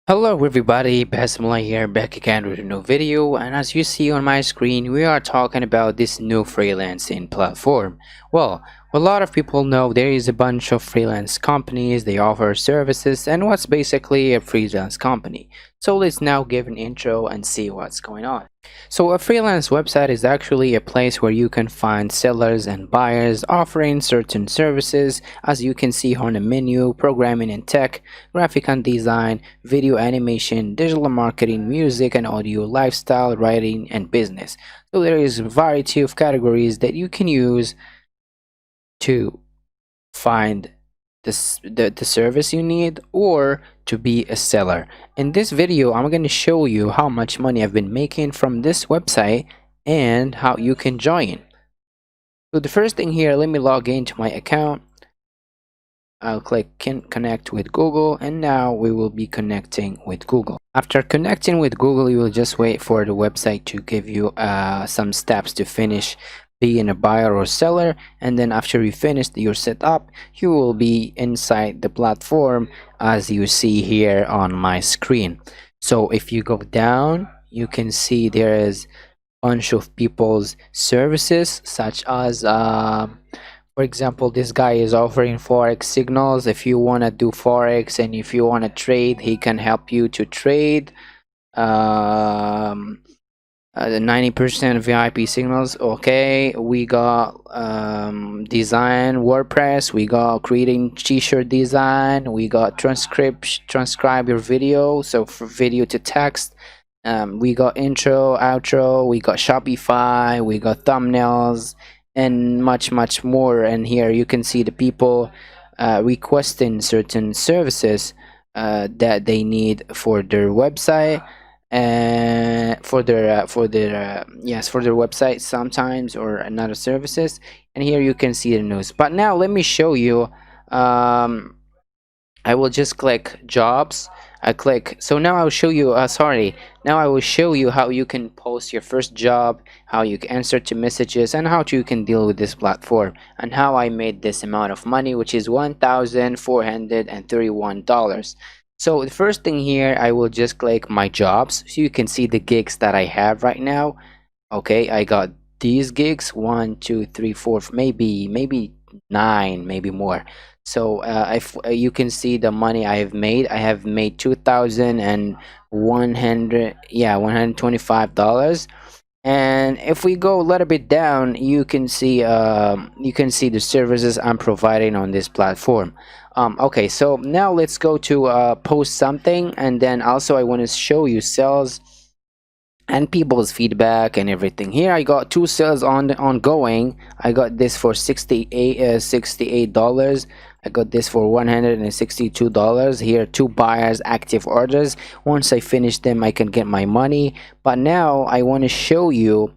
Hello everybody, Basmala here, back again with a new video, and as you see on my screen, we are talking about this new freelancing platform. Well, a lot of people know there is a bunch of freelance companies, they offer services, and what's basically a freelance company. So let's now give an intro and see what's going on. So a freelance website is actually a place where you can find sellers and buyers offering certain services, as you can see on the menu: programming and tech, graphic and design, video animation, digital marketing, music and audio, lifestyle, writing, and business. So there is a variety of categories that you can use to find the service you need or to be a seller. In this video, I'm going to show you how much money I've been making from this website and how you can join. So the first thing here, let me log into my account. I'll click connect with Google, and now we will be connecting with Google. After connecting with Google, you will just wait for the website to give you some steps to finish being a buyer or seller, and then after you finish your setup, you will be inside the platform as you see here on my screen. So if you go down, you can see there is a bunch of people's services, such as for example, this guy is offering forex signals. If you want to do forex and if you want to trade, he can help you to trade. The 90% VIP signals. Okay, we got design WordPress, we got creating t-shirt design, we got transcribe your video, so for video to text. We got intro, outro, we got Shopify, we got thumbnails, and much more. And here you can see the people requesting certain services that they need for their website, and for their website sometimes, or another services. And here you can see the news. But now let me show you. I will just click jobs. I click, so now I will show you now I will show you how you can post your first job, how you can answer to messages, and how you can deal with this platform, and how I made this amount of money, which is $1,431. So the first thing here, I will just click my jobs, so you can see the gigs that I have right now. Okay, I got these gigs, 1 2 3 4, maybe 9, maybe more. So if you can see the money I have made 2,100, yeah, $125. And if we go a little bit down, you can see the services I'm providing on this platform. Okay, so now let's go to post something, and then also I want to show you sales and people's feedback and everything. Here I got 2 sales ongoing. I got this for $68. I got this for $162. Here 2 buyers, active orders. Once I finish them, I can get my money. But now I want to show you,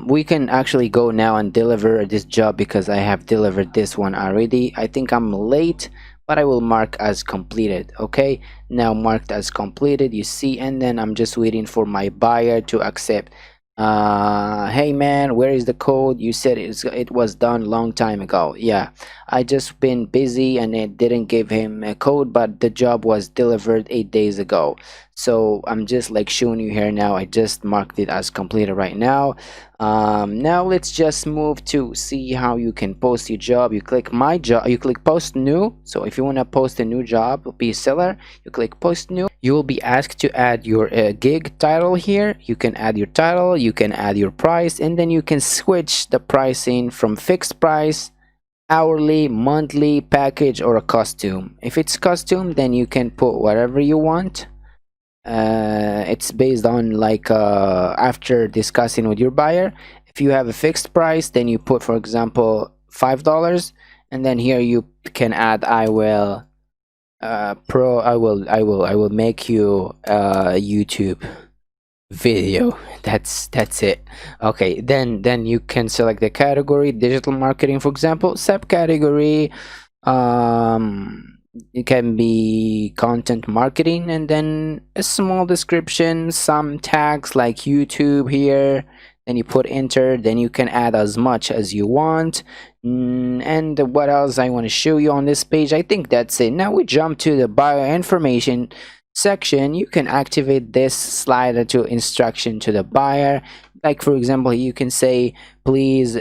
we can actually go now and deliver this job, because I have delivered this one already. I think I'm late, but I will mark as completed. Okay, now marked as completed, you see. And then I'm just waiting for my buyer to accept. Hey man, where is the code? You said it was done long time ago. Yeah, I just been busy and it didn't give him a code, but the job was delivered 8 days ago. So I'm just like showing you here now. I just marked it as completed right now. Now let's just move to see how you can post your job. You click my job, you click post new. So if you want to post a new job, be a seller, you click post new. You will be asked to add your gig title here. You can add your title, you can add your price, and then you can switch the pricing from fixed price, hourly, monthly, package, or a costume. If it's costume, then you can put whatever you want. It's based on like after discussing with your buyer. If you have a fixed price, then you put, for example, $5, and then here you can add, I will I will make you a YouTube video. That's it. Okay, then you can select the category, digital marketing, for example. Subcategory, it can be content marketing, and then a small description, some tags like YouTube here. Then you put enter, then you can add as much as you want. And what else I want to show you on this page? I think that's it. Now we jump to the buyer information. section, you can activate this slider to instruction to the buyer. Like for example, you can say, please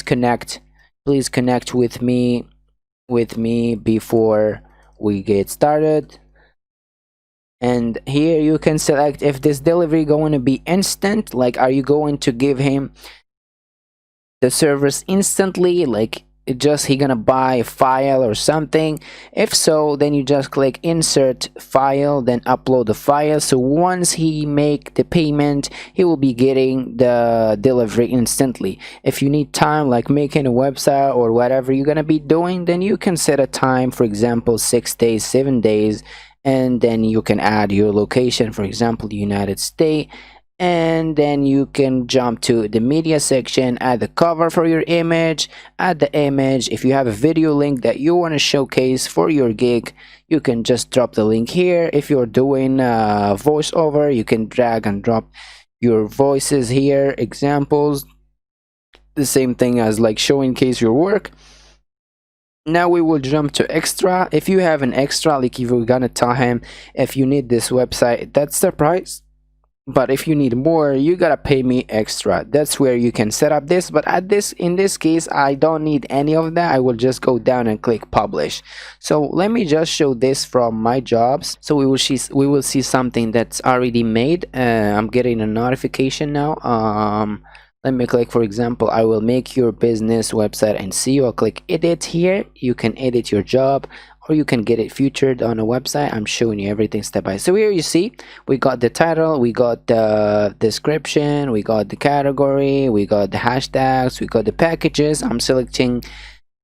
connect with me before we get started. And here you can select if this delivery going to be instant, like are you going to give him the service instantly, like it just he gonna buy a file or something. If so, then you just click insert file, then upload the file. So once he make the payment, he will be getting the delivery instantly. If you need time, like making a website or whatever you're gonna be doing, then you can set a time, for example 6 days, 7 days, and then you can add your location, for example the United States. And then you can jump to the media section, add the cover for your image, add the image. If you have a video link that you want to showcase for your gig, you can just drop the link here. If you're doing voiceover, you can drag and drop your voices here, examples, the same thing as like showcase your work. Now we will jump to extra. If you have an extra, like if you're gonna tell him if you need this website, that's the price, but if you need more, you gotta pay me extra. That's where you can set up this. But in this case, I don't need any of that. I will just go down and click publish. So let me just show this from my jobs. So we will see something that's already made. I'm getting a notification now. Let me click, for example, I will make your business website and SEO. I'll click edit here. You can edit your job, or you can get it featured on a website. I'm showing you everything step by step. So here you see we got the title, we got the description, we got the category, we got the hashtags, we got the packages. I'm selecting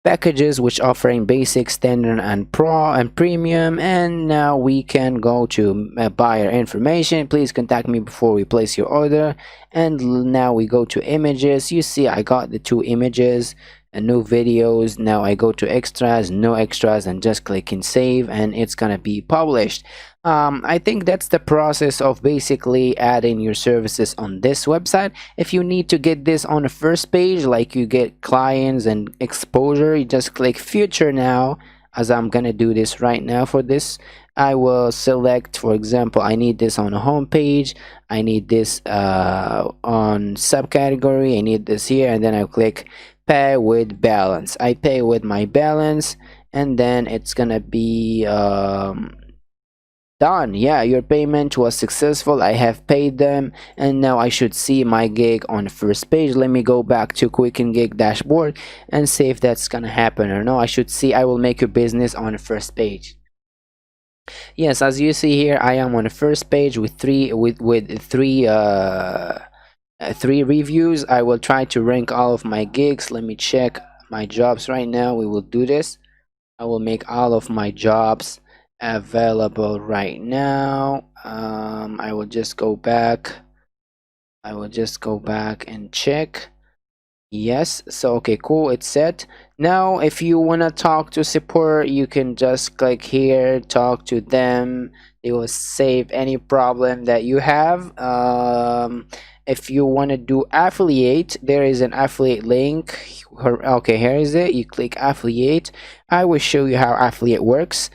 packages which offering basic, standard, and pro and premium. And now we can go to buyer information. Please contact me before we place your order. And now we go to images. You see I got the 2 images and no videos. Now I go to extras, no extras, and just click in save, and it's gonna be published. I think that's the process of basically adding your services on this website. If you need to get this on the first page, like you get clients and exposure, you just click future now, as I'm gonna do this right now. For this, I will select, for example, I need this on a home page, I need this on subcategory, I need this here, and then I click pay with balance. I pay with my balance, and then it's gonna be done. Yeah, your payment was successful. I have paid them, and now I should see my gig on the first page. Let me go back to Quickengigs dashboard and see if that's gonna happen or no. I should see I will make your business on the first page. Yes, as you see here, I am on the first page with three reviews. I will try to rank all of my gigs. Let me check my jobs right now. We will do this. I will make all of my jobs available right now. I will just go back and check. Yes, so okay, cool, it's set. Now if you want to talk to support, you can just click here, talk to them. They will save any problem that you have. If you want to do affiliate, there is an affiliate link. Okay, here is it. You click affiliate. I will show you how affiliate works.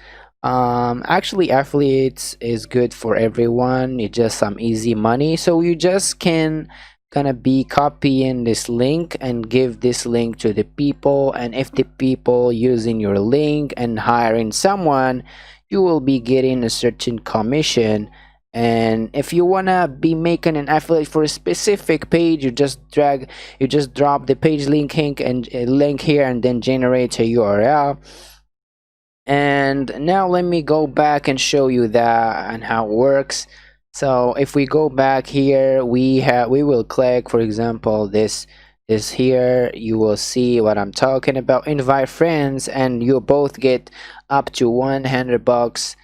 Actually affiliates is good for everyone. It's just some easy money, so you just can gonna be copying this link and give this link to the people, and if the people using your link and hiring someone, you will be getting a certain commission. And if you wanna be making an affiliate for a specific page, you just drop the page link and link here, and then generate a URL. And now let me go back and show you that and how it works. So if we go back here, we will click, for example, this here. You will see what I'm talking about. Invite friends, and you both get up to $100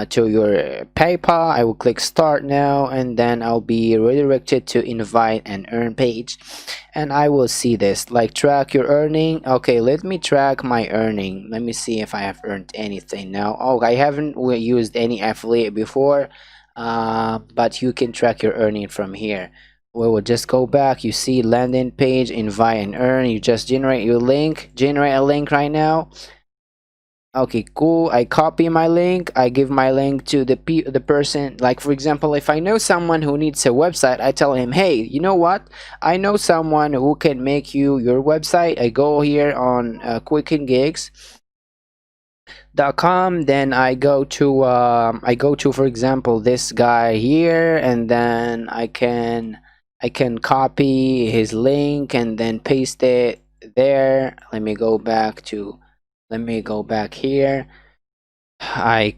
to your PayPal. I will click start now, and then I'll be redirected to invite and earn page, and I will see this like track your earning. Okay, let me track my earning. Let me see if I have earned anything now. Oh, I haven't used any affiliate before, but you can track your earning from here. We will just go back. You see landing page, invite and earn. You just generate a link right now. Okay, cool. I copy my link. I give my link to the person. Like for example, if I know someone who needs a website, I tell him, "Hey, you know what? I know someone who can make you your website." I go here on quickengigs.com. Then I go to, for example, this guy here, and then I can copy his link and then paste it there. Let me go back here. I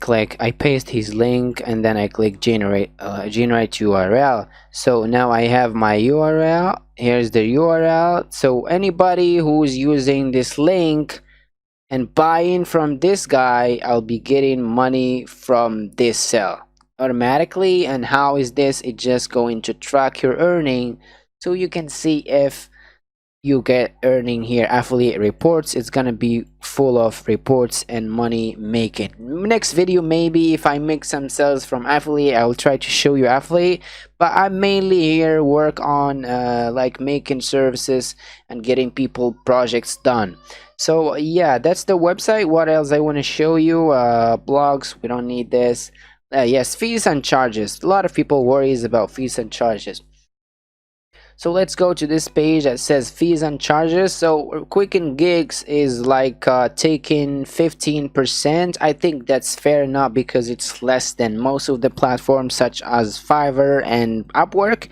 paste his link, and then I click generate URL. So now I have my URL. Here's the URL. So anybody who's using this link and buying from this guy, I'll be getting money from this cell automatically. And how is this? It's just going to track your earning, so you can see if you get earning here. Affiliate reports, it's gonna be full of reports and money making. Next video, maybe if I make some sales from affiliate, I will try to show you affiliate, but I mainly here work on like making services and getting people projects done. So yeah, that's the website. What else I want to show you? Blogs, we don't need this. Yes, fees and charges. A lot of people worries about fees and charges. So let's go to this page that says fees and charges. So Quickengigs is like taking 15%. I think that's fair enough because it's less than most of the platforms such as Fiverr and Upwork.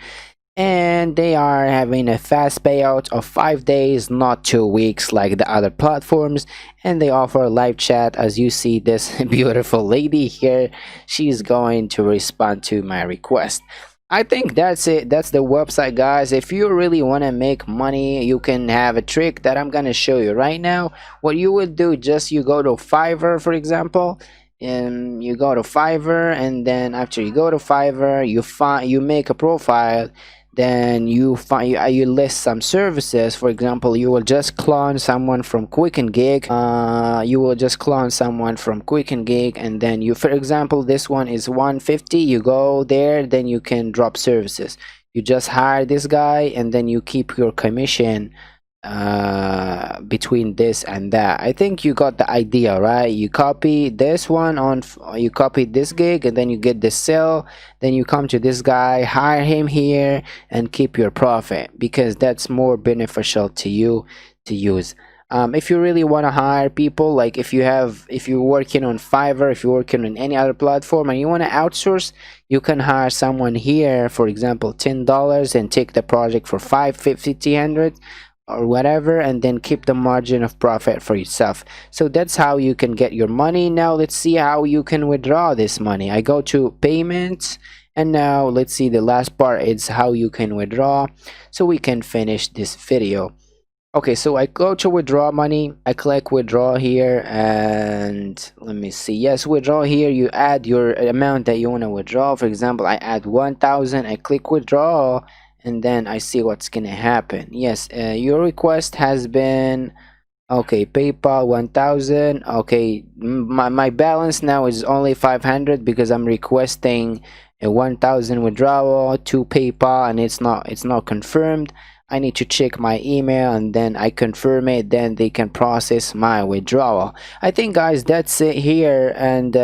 And they are having a fast payout of 5 days, not 2 weeks like the other platforms. And they offer live chat. As you see, this beautiful lady here, she's going to respond to my request. I think that's it. That's the website, guys. If you really want to make money, you can have a trick that I'm gonna show you right now. What you would do, just you go to Fiverr, for example, and you go to Fiverr, and then after you go to Fiverr, you make a profile. Then you list some services. For example, you will just clone someone from Quickengig. And then you, for example, this one is 150. You go there, then you can drop services. You just hire this guy, and then you keep your commission between this and that. I think you got the idea, right? You copy this one on, you copy this gig, and then you get the sale. Then you come to this guy, hire him here, and keep your profit, because that's more beneficial to you to use. If you really want to hire people, like if you're working on Fiverr, if you're working on any other platform and you want to outsource, you can hire someone here, for example, $10, and take the project for 550, 300 or whatever, and then keep the margin of profit for yourself. So that's how you can get your money. Now let's see how you can withdraw this money. I go to payments, and now let's see, the last part is how you can withdraw, so we can finish this video. Okay, so I go to withdraw money. I click withdraw here, and let me see. Yes, withdraw here. You add your amount that you want to withdraw. For example, I add 1,000. I click withdraw, and then I see what's gonna happen. Yes, your request has been okay. PayPal 1,000. Okay, my balance now is only 500 because I'm requesting a 1,000 withdrawal to PayPal, and it's not confirmed. I need to check my email, and then I confirm it, then they can process my withdrawal. I think, guys, that's it here. And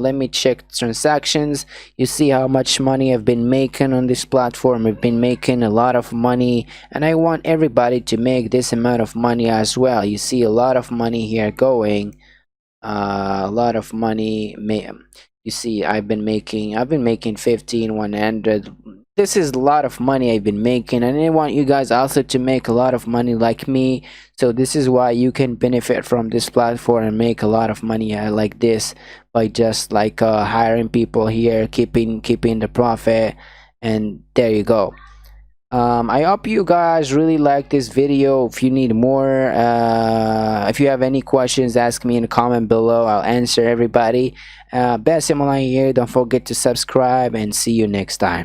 let me check transactions. You see how much money I've been making on this platform. I've been making a lot of money, and I want everybody to make this amount of money as well. You see a lot of money here going, a lot of money. You see, I've been making 100. This is a lot of money I've been making, and I want you guys also to make a lot of money like me. So this is why you can benefit from this platform and make a lot of money like this, by just like hiring people here, keeping the profit, and there you go. I hope you guys really like this video. If you need more, if you have any questions, ask me in the comment below. I'll answer everybody. Basim online here. Don't forget to subscribe, and see you next time.